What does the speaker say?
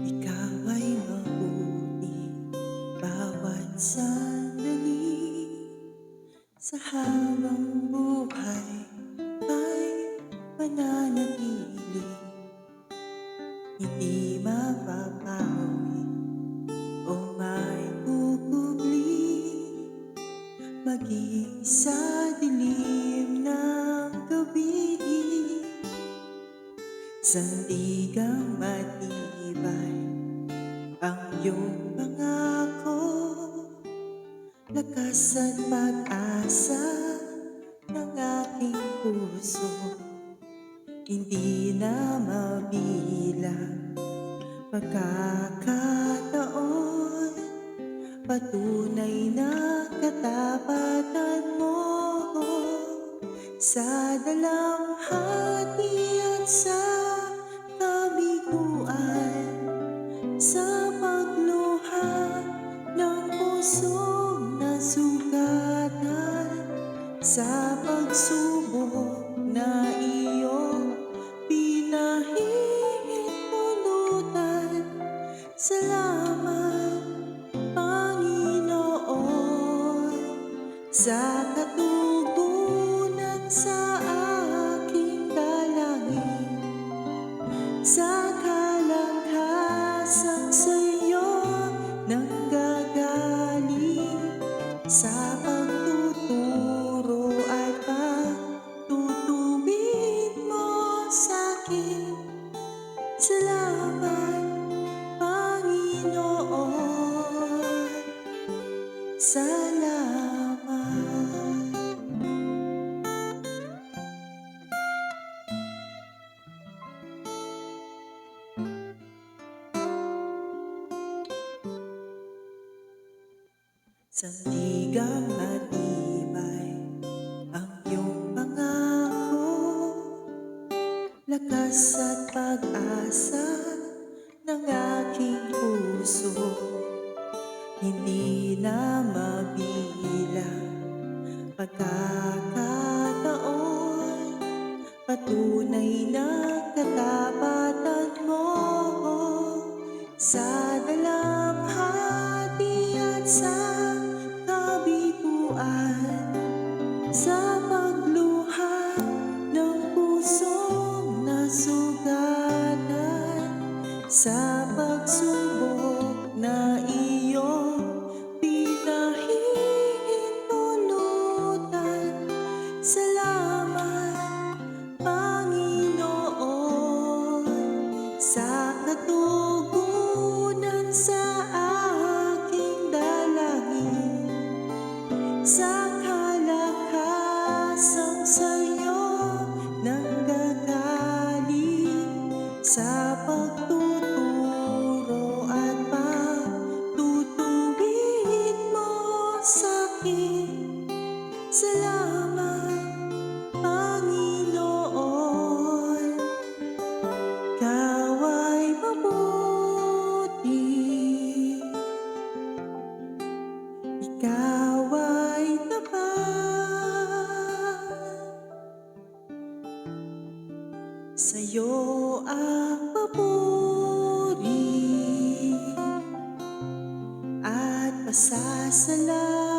Ikaw ay mabuti bawat sandali sa habang buhay ay mananatili, hindi mapapawi o may kukubli, maging sa dilim ng gabi. Sandigang matibay ang iyong pangako, lakas at pag-asa ng aking puso. Hindi na mabilang pagkakataon, patunay na katapatan mo sa dalamhati at sa kabiguan, sa pagluha ng pusong nasugatan, sa pagsubok na iyong pinahihintulutan. Salamat, Panginoon, sa katugunan sa aking dalangin, sa kalangkasang sa'yo nanggagaling, sa pagtuturo at pagtutuwid mo sa'kin. Salamat, Panginoon, salamat. Sandigang matibay ang iyong pangako, lakas at pag-asa ng aking puso. Hindi na mabilang pagkakataon, patunay na katapatan mo sa dalamhati at sa kabiguan, sa pagluha ng pusong nasugatan, sa pagsubok na iyong pinahihintulutan. Salamat, Panginoon, sa katugunan sa aking dalangin, sa kalakasang sa'yo nanggagaling, sa pagtuturo at pagtutuwid mo sa'kin. Salamat, Panginoon, ikaw ay mabuti, ikaw ay tapat, sa'yo ang papuri at pasasalamat.